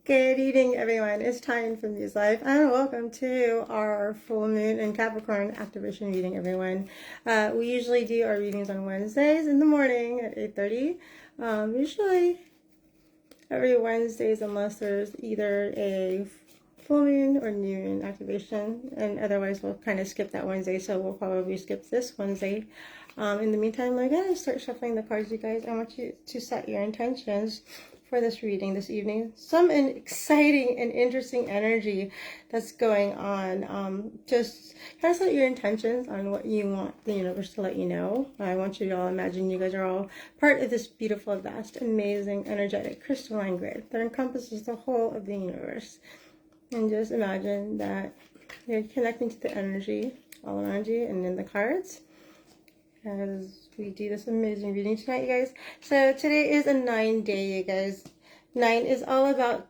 Good evening, everyone. It's time for Muse Life, and welcome to our full moon and Capricorn activation reading, everyone. We usually do our readings on Wednesdays in the morning at 8:30. Usually every Wednesdays, unless there's either a full moon or new moon activation, and otherwise we'll kind of skip that Wednesday, so we'll probably skip this Wednesday. In the meantime, we're going to start shuffling the cards, you guys. I want you to set your intentions for this reading this evening. Some exciting and interesting energy that's going on. Just kind of set your intentions on what you want the universe to let you know. I want you to all imagine you guys are all part of this beautiful, vast, amazing, energetic crystalline grid that encompasses the whole of the universe. And just imagine that you're connecting to the energy all around you and in the cards as we do this amazing reading tonight, you guys. So today is a 9-day, you guys. 9 is all about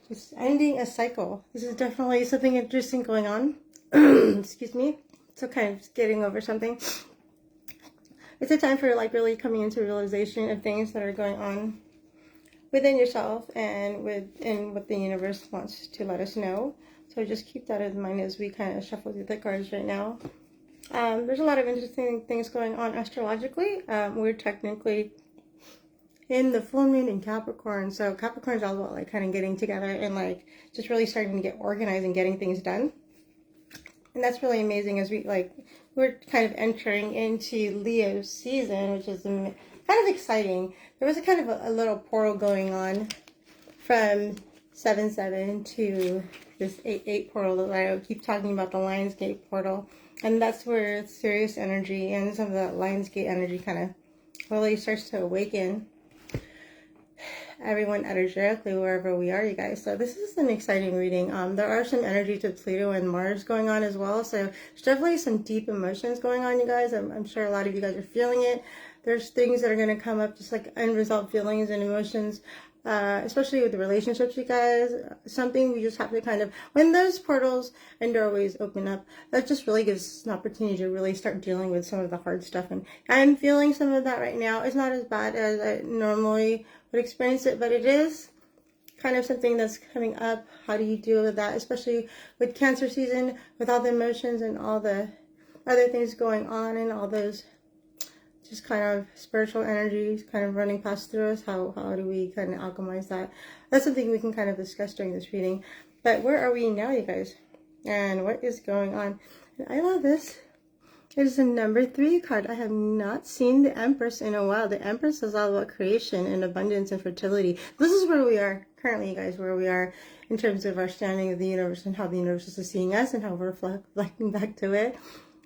just ending a cycle. This is definitely something interesting going on. Excuse me. So kind of getting over something. It's a time for like really coming into realization of things that are going on within yourself and within what the universe wants to let us know. So just keep that in mind as we kind of shuffle through the cards right now. There's a lot of interesting things going on astrologically. We're technically in the full moon in Capricorn, so Capricorn is all about like kind of getting together and like just really starting to get organized and getting things done. And that's really amazing as we're kind of entering into Leo season, which is kind of exciting. There was a kind of a little portal going on from 7-7 to this 8-8 portal that I keep talking about, the Lionsgate portal. And that's where Sirius energy and some of that Lionsgate energy kind of really starts to awaken everyone energetically wherever we are, you guys. So this is an exciting reading. There are some energy to Pluto and Mars going on as well. So there's definitely some deep emotions going on, you guys. I'm sure a lot of you guys are feeling it. There's things that are going to come up, just like unresolved feelings and emotions. Especially with the relationships, you guys, something we just have to kind of, when those portals and doorways open up, that just really gives us an opportunity to really start dealing with some of the hard stuff. And I'm feeling some of that right now. It's not as bad as I normally would experience it, but it is kind of something that's coming up. How do you deal with that, especially with Cancer season, with all the emotions and all the other things going on and all those just kind of spiritual energies kind of running past through us. How do we kind of alchemize that? That's something we can kind of discuss during this reading. But where are we now, you guys? And what is going on? And I love this. It is a number 3 card. I have not seen the Empress in a while. The Empress is all about creation and abundance and fertility. This is where we are currently, you guys, where we are in terms of our standing of the universe and how the universe is seeing us and how we're reflecting back to it.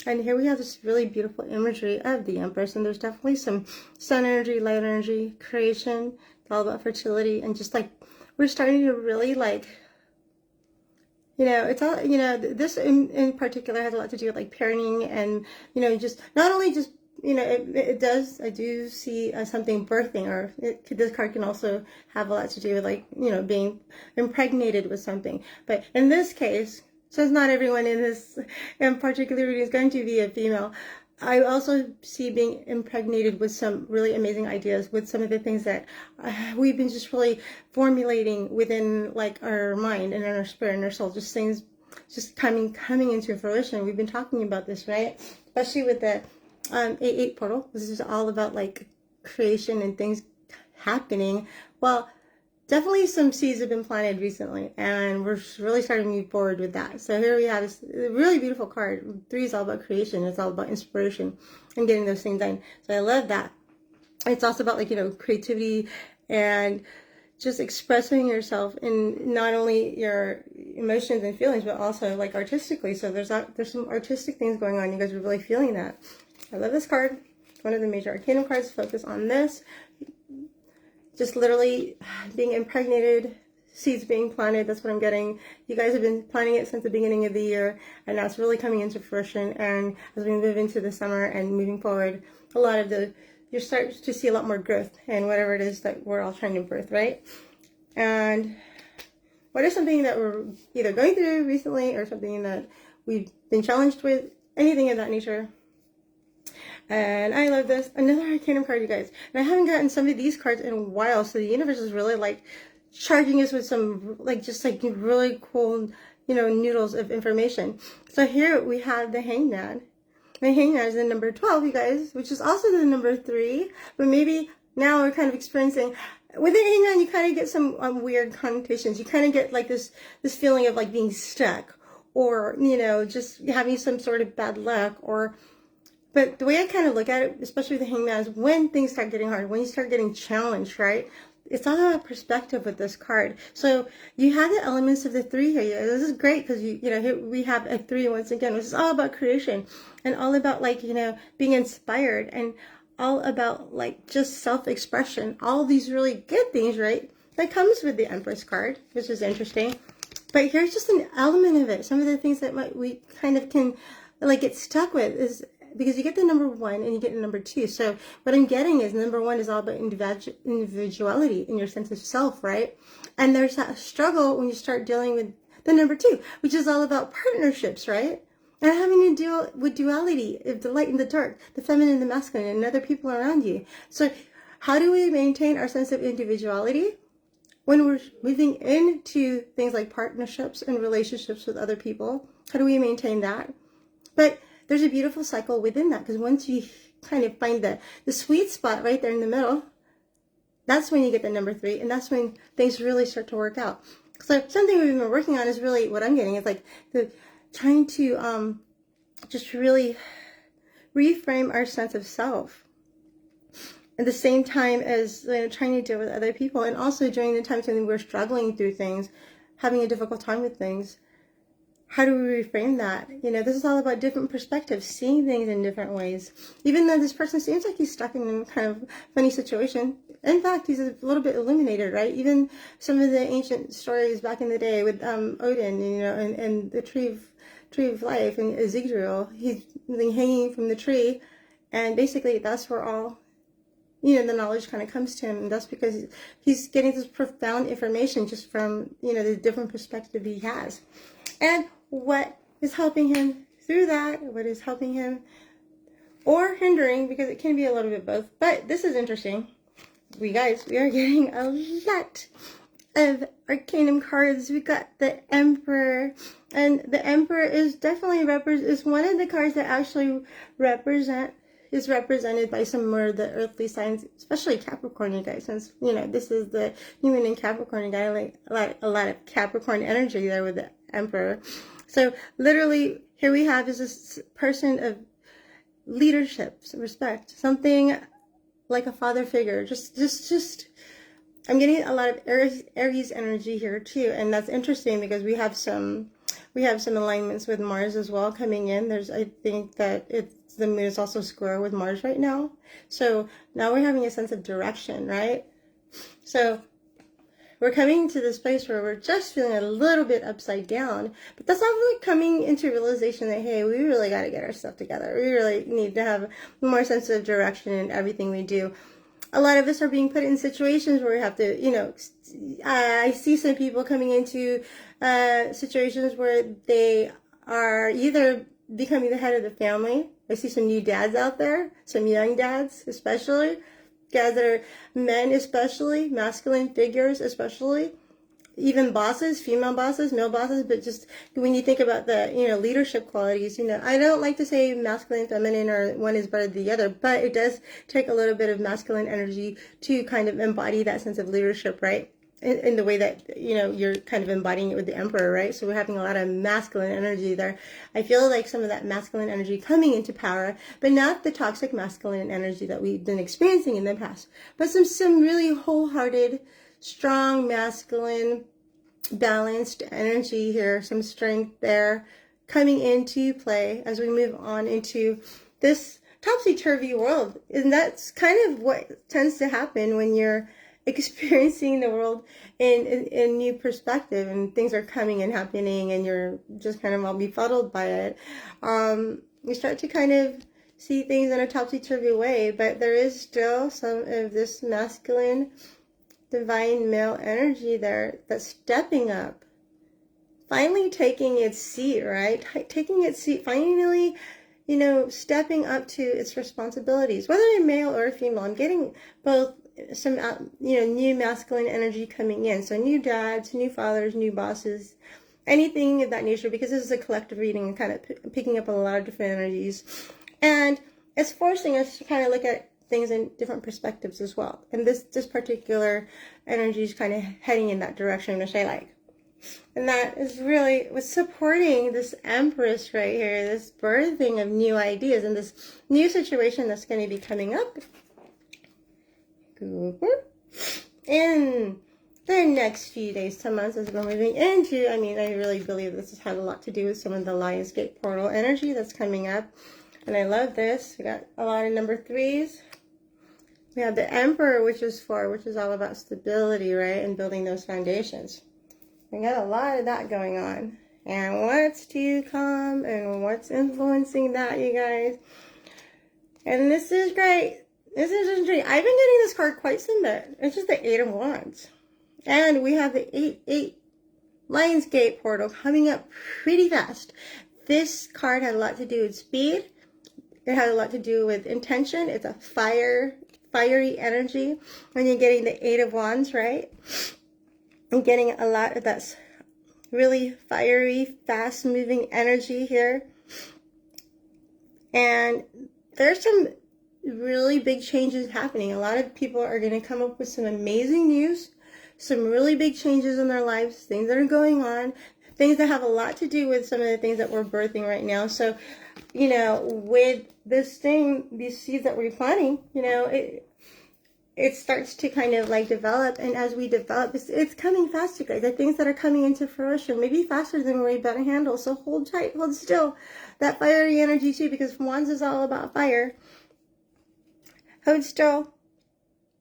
And here we have this really beautiful imagery of the Empress, and there's definitely some sun energy, light energy, creation. It's all about fertility, and just like we're starting to really like, it's all, this in particular has a lot to do with like parenting and, just not only just, it does, I do see something birthing, or this card can also have a lot to do with like, being impregnated with something. But in this case, since not everyone in this in particular reading is going to be a female, I also see being impregnated with some really amazing ideas, with some of the things that we've been just really formulating within like our mind and in our spirit and our soul, just things just coming into fruition. We've been talking about this, right? Especially with the 8-8 portal. This is all about like creation and things happening. Well, definitely some seeds have been planted recently, and we're really starting to move forward with that. So here we have this really beautiful card. 3 is all about creation. It's all about inspiration and getting those things done. So I love that. It's also about like, creativity and just expressing yourself in not only your emotions and feelings, but also like artistically. So there's some artistic things going on. You guys are really feeling that. I love this card. One of the major arcana cards. Focus on this. Just literally being impregnated, seeds being planted. That's what I'm getting. You guys have been planning it since the beginning of the year, and now it's really coming into fruition. And as we move into the summer and moving forward, you're starting to see a lot more growth in whatever it is that we're all trying to birth, right? And what is something that we're either going through recently or something that we've been challenged with, anything of that nature. And I love this. Another Arcanum card, you guys. And I haven't gotten some of these cards in a while, so the universe is really like charging us with some just really cool, noodles of information. So here we have the Hangman. The Hangman is the number 12, you guys, which is also the number 3. But maybe now we're kind of experiencing, with the Hangman, you kind of get some weird connotations. You kind of get like this feeling of like being stuck, or, just having some sort of bad luck, but the way I kind of look at it, especially with the Hangman, is when things start getting hard, when you start getting challenged, right? It's all about perspective with this card. So you have the elements of the 3 here. This is great because here we have a 3 once again, which is all about creation and all about being inspired and all about just self-expression. All these really good things, right? That comes with the Empress card, which is interesting. But here's just an element of it. Some of the things that we kind of can get stuck with is because you get the number 1 and you get the number 2. So what I'm getting is number 1 is all about individuality in your sense of self, right? And there's that struggle when you start dealing with the number 2, which is all about partnerships, right? And having to deal with duality of the light and the dark, the feminine and the masculine, and other people around you. So how do we maintain our sense of individuality when we're moving into things like partnerships and relationships with other people? How do we maintain that? But there's a beautiful cycle within that, because once you kind of find the sweet spot right there in the middle, that's when you get the number 3, and that's when things really start to work out. So something we've been working on is really what I'm getting is trying to just really reframe our sense of self at the same time as trying to deal with other people, and also during the times when we're struggling through things, having a difficult time with things. How do we reframe that? This is all about different perspectives, seeing things in different ways. Even though this person seems like he's stuck in a kind of funny situation, in fact, he's a little bit illuminated, right? Even some of the ancient stories back in the day with Odin, and the tree of life, and Ezekiel, he's hanging from the tree, and basically that's where all the knowledge kind of comes to him, and that's because he's getting this profound information just from the different perspective he has. And what is helping him through that, what is helping him or hindering, because it can be a little bit both. But this is interesting. We are getting a lot of Arcanum cards. We got the Emperor, and the Emperor is definitely is one of the cards that actually is represented by some more of the earthly signs, especially Capricorn, you guys, since this is the human in Capricorn. You got a lot of Capricorn energy there with the Emperor. So literally here we have is this person of leadership, respect, something like a father figure. Just I'm getting a lot of Aries energy here too, and that's interesting because we have some alignments with Mars as well coming in. I think that the moon is also square with Mars right now. So now we're having a sense of direction, right? So we're coming to this place where we're just feeling a little bit upside down, but that's not really coming into realization that, hey, we really got to get our stuff together. We really need to have more sense of direction in everything we do. A lot of us are being put in situations where we have to, I see some people coming into situations where they are either becoming the head of the family. I see some new dads out there, some young dads especially, guys that are men especially, masculine figures especially, even bosses, female bosses, male bosses, but just when you think about the, leadership qualities, I don't like to say masculine, feminine, or one is better than the other, but it does take a little bit of masculine energy to kind of embody that sense of leadership, right? In the way that, you're kind of embodying it with the Emperor, right? So we're having a lot of masculine energy there. I feel like some of that masculine energy coming into power, but not the toxic masculine energy that we've been experiencing in the past, but some really wholehearted, strong, masculine, balanced energy here, some strength there coming into play as we move on into this topsy-turvy world. And that's kind of what tends to happen when you're experiencing the world in new perspective, and things are coming and happening, and you're just kind of all befuddled by it. You start to kind of see things in a topsy-turvy way, but there is still some of this masculine, divine male energy there that's stepping up, finally taking its seat, right? Taking its seat, finally, stepping up to its responsibilities, whether a male or a female. I'm getting both some new masculine energy coming in. So new dads, new fathers, new bosses, anything of that nature, because this is a collective reading and kind of picking up a lot of different energies. And it's forcing us to kind of look at things in different perspectives as well. And this particular energy is kind of heading in that direction, which I like. And that is really what's supporting this Empress right here, this birthing of new ideas and this new situation that's going to be coming up in the next few days to months as we're moving into. I mean, I really believe this has had a lot to do with some of the Lionsgate portal energy that's coming up. And I love this. We got a lot of number 3s. We have the Emperor, which is 4, which is all about stability, right? And building those foundations. We got a lot of that going on. And what's to come and what's influencing that, you guys? And this is great. This is interesting. I've been getting this card quite some bit. It's just the 8 of Wands. And we have the 8 Lionsgate portal coming up pretty fast. This card had a lot to do with speed. It had a lot to do with intention. It's a fiery energy. When you're getting the 8 of Wands, right? I'm getting a lot of that really fiery, fast-moving energy here. And there's some really big changes happening. A lot of people are going to come up with some amazing news, some really big changes in their lives, things that are going on, things that have a lot to do with some of the things that we're birthing right now. So, with this thing, these seeds that we're planting, it starts to kind of like develop, and as we develop, it's coming faster, guys. The things that are coming into fruition, maybe faster than we're able to handle. So hold tight, hold still. That fiery energy too, because Wands is all about fire. Hold still,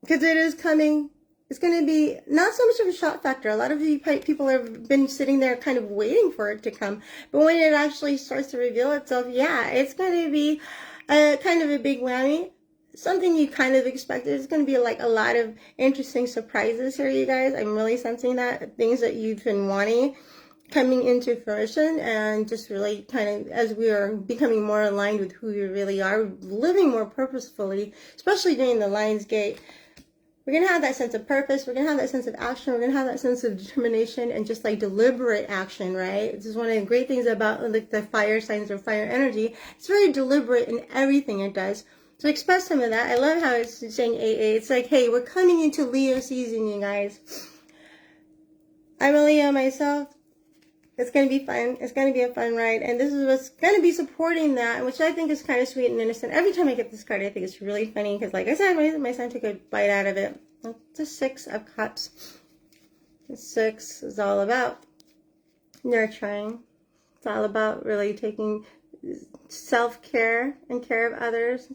because it is coming. It's going to be not so much of a shock factor. A lot of you people have been sitting there kind of waiting for it to come, but when it actually starts to reveal itself, yeah, it's going to be a kind of a big whammy. Something you kind of expected. It's going to be like a lot of interesting surprises here, you guys. I'm really sensing that. Things that you've been wanting coming into fruition, and just really kind of, as we are becoming more aligned with who we really are, living more purposefully, especially during the Lionsgate, we're going to have that sense of purpose. We're going to have that sense of action. We're going to have that sense of determination and just like deliberate action, right? This is one of the great things about like the fire signs or fire energy. It's very deliberate in everything it does. So express some of that. I love how it's saying 8-8. It's like, hey, we're coming into Leo season, you guys. I'm a Leo myself. It's going to be fun. It's going to be a fun ride. And this is what's going to be supporting that, which I think is kind of sweet and innocent. Every time I get this card, I think it's really funny because, like I said, my son took a bite out of it. It's a 6 of Cups. The 6 is all about nurturing. It's all about really taking self-care and care of others.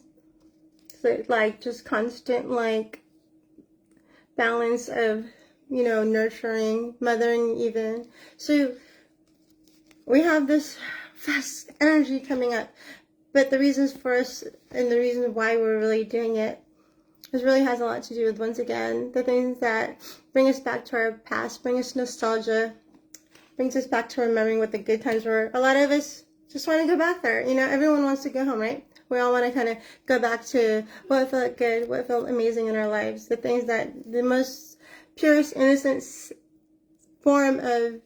So, like, just constant, like, balance of, nurturing, mothering even. So we have this fast energy coming up. But the reasons for us and the reason why we're really doing it really has a lot to do with, once again, the things that bring us back to our past, bring us nostalgia, brings us back to remembering what the good times were. A lot of us just want to go back there. Everyone wants to go home, right? We all want to kind of go back to what felt good, what felt amazing in our lives, the things that the most purest, innocent form of,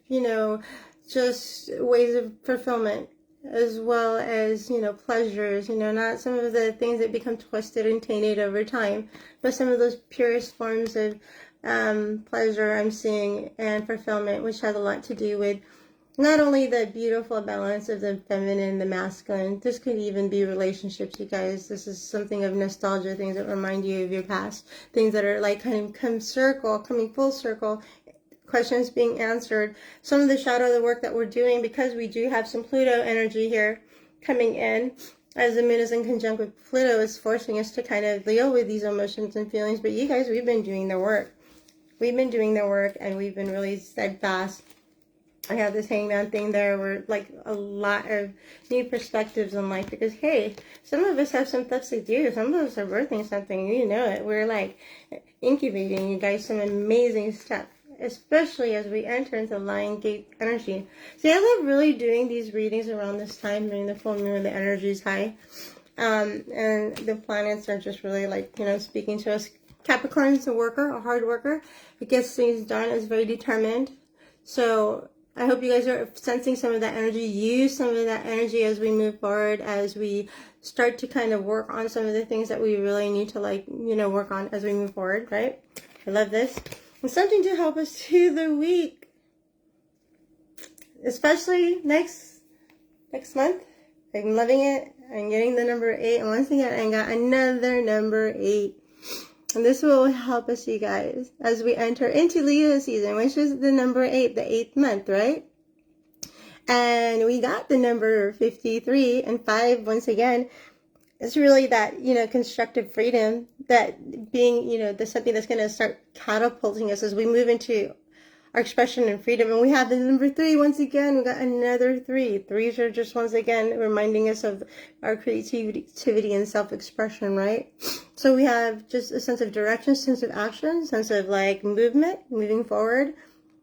just ways of fulfillment, as well as, pleasures, not some of the things that become twisted and tainted over time, but some of those purest forms of pleasure I'm seeing and fulfillment, which has a lot to do with not only the beautiful balance of the feminine and the masculine. This could even be relationships, you guys. This is something of nostalgia, things that remind you of your past, things that are like kind of coming full circle, questions being answered. Some of the shadow of the work that we're doing, because we do have some Pluto energy here coming in, as the moon is in conjunct with Pluto, is forcing us to kind of deal with these emotions and feelings. But you guys, we've been doing the work. We've been doing the work, and we've been really steadfast. I have this hangman thing there where, like, a lot of new perspectives in life, because, hey, some of us have some stuff to do. Some of us are birthing something. You know it. We're, like, incubating, you guys, some amazing stuff, especially as we enter into Lionsgate energy. See, I love really doing these readings around this time during the full moon when the energy is high. And the planets are just really, like, speaking to us Capricorn's a worker, a hard worker. It gets things done, is very determined. So I hope you guys are sensing some of that energy. Use some of that energy as we move forward, as we start to kind of work on some of the things that we really need to, like, you know, work on as we move forward, right? I love this. And something to help us through the week, especially next month. I'm loving it. I'm getting the number 8. And once again, I got another number 8. And this will help us, you guys, as we enter into Leo season, which is the number 8, the 8th month, right? And we got the number 53 and 5 once again. It's really that, you know, constructive freedom, that being, you know, there's something that's going to start catapulting us as we move into our expression and freedom. And we have the number 3 once again. We got another 3. Threes are just once again reminding us of our creativity and self-expression, right? So we have just a sense of direction, sense of action, sense of like movement, moving forward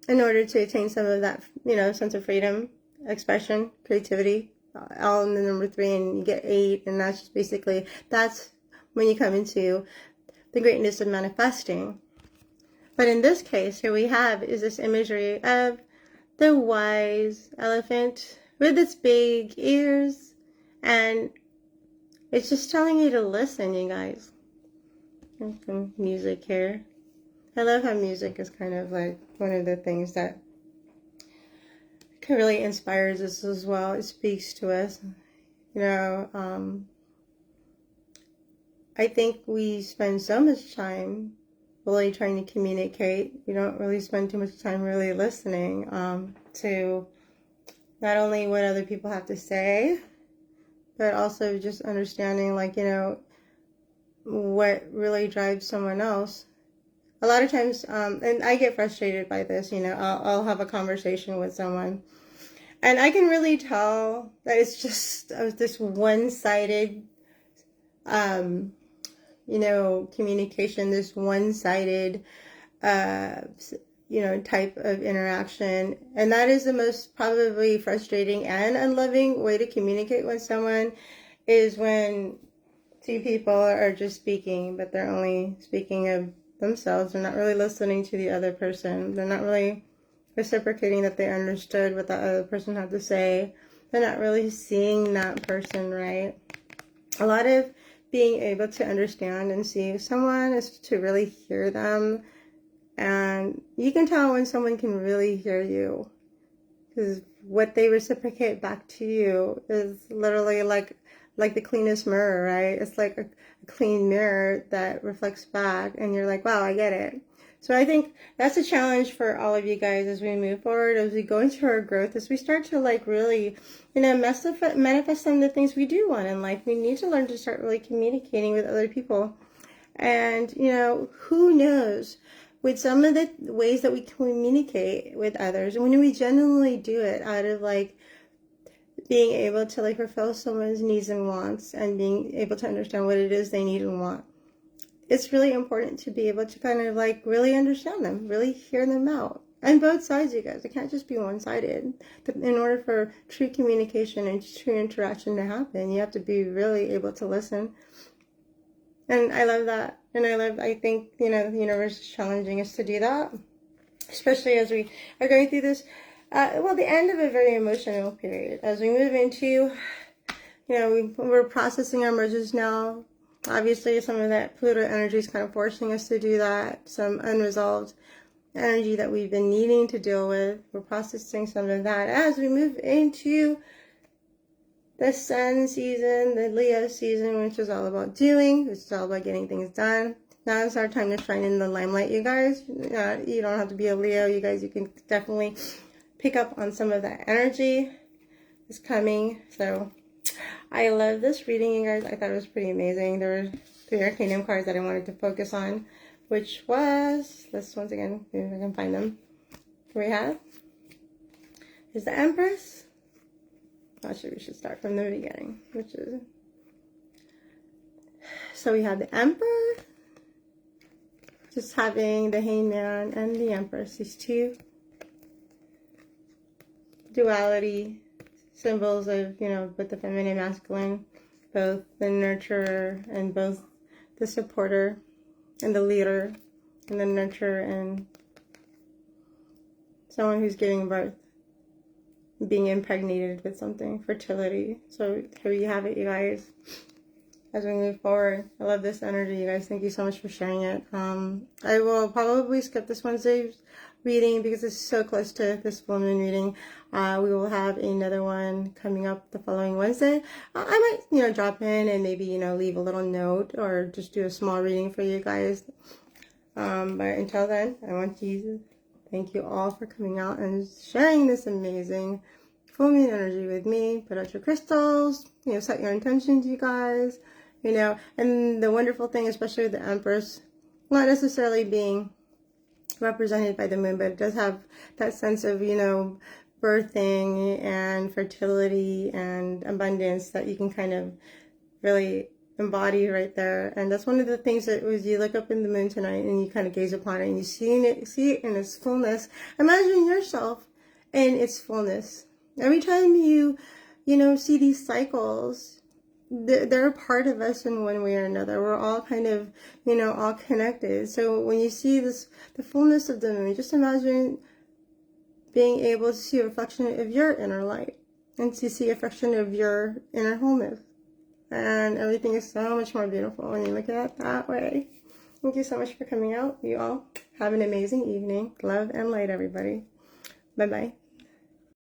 in order to attain some of that, you know, sense of freedom, expression, creativity, all in the number 3, and you get 8. And that's just basically, that's when you come into the greatness of manifesting. But in this case, here we have is this imagery of the wise elephant with its big ears. And it's just telling you to listen, you guys. There's some music here. I love how music is kind of like one of the things that really inspires us as well. It speaks to us. You know, I think we spend so much time really trying to communicate. We don't really spend too much time really listening to not only what other people have to say, but also just understanding, like, you know, what really drives someone else. A lot of times, and I get frustrated by this, you know, I'll have a conversation with someone, and I can really tell that it's just this one-sided, you know, communication, this one-sided, you know, type of interaction. And that is the most probably frustrating and unloving way to communicate with someone, is when 2 people are just speaking, but they're only speaking of themselves. They're not really listening to the other person. They're not really reciprocating that they understood what the other person had to say. They're not really seeing that person, right? A lot of being able to understand and see someone is to really hear them. And you can tell when someone can really hear you, because what they reciprocate back to you is literally like the cleanest mirror, right? It's like a clean mirror that reflects back, and you're like, wow, I get it. So I think that's a challenge for all of you guys as we move forward, as we go into our growth, as we start to like really, you know, manifest some of the things we do want in life. We need to learn to start really communicating with other people. And, you know, who knows, with some of the ways that we communicate with others, and when we genuinely do it out of like being able to like fulfill someone's needs and wants, and being able to understand what it is they need and want, it's really important to be able to kind of like really understand them, really hear them out. And both sides, you guys. It can't just be one-sided. In order for true communication and true interaction to happen, you have to be really able to listen. And I love that. And I think, you know, the universe is challenging us to do that, especially as we are going through this, the end of a very emotional period. As we move into, you know, we're processing our merges now. Obviously, some of that Pluto energy is kind of forcing us to do that. Some unresolved energy that we've been needing to deal with. We're processing some of that as we move into the Sun season, the Leo season, which is all about doing, which is all about getting things done. Now is our time to shine in the limelight, you guys. You don't have to be a Leo, you guys. You can definitely pick up on some of that energy is coming. So I love this reading, you guys. I thought it was pretty amazing. There were 3 Arcanum cards that I wanted to focus on, which was, let's once again, see if I can find them. Here we have is the Empress. Actually, we should start from the beginning, which is, so we have the Emperor, just having the Hangman and the Empress, these 2 duality symbols of, you know, both the feminine and masculine, both the nurturer and both the supporter. and the leader and the nurturer and someone who's giving birth, being impregnated with something, fertility. So here you have it, you guys, as we move forward. I love this energy, you guys. Thank you so much for sharing it. I will probably skip this Wednesday's reading because it's so close to this full moon reading. We will have another one coming up the following Wednesday. I might, drop in and maybe, leave a little note or just do a small reading for you guys. But until then, I want to thank you all for coming out and sharing this amazing full moon energy with me. Put out your crystals, set your intentions, you guys, and the wonderful thing, especially with the Empress, not necessarily being represented by the moon, but it does have that sense of, birthing and fertility and abundance that you can kind of really embody right there. And that's one of the things that was, you look up in the moon tonight and you kind of gaze upon it and you see it in its fullness. Imagine yourself in its fullness. Every time you see these cycles, they're a part of us in one way or another. We're all kind of, all connected. So when you see this, the fullness of the moon, just imagine being able to see a reflection of your inner light and to see a reflection of your inner wholeness. And everything is so much more beautiful when you look at it that way. Thank you so much for coming out. You all have an amazing evening. Love and light, everybody. Bye-bye.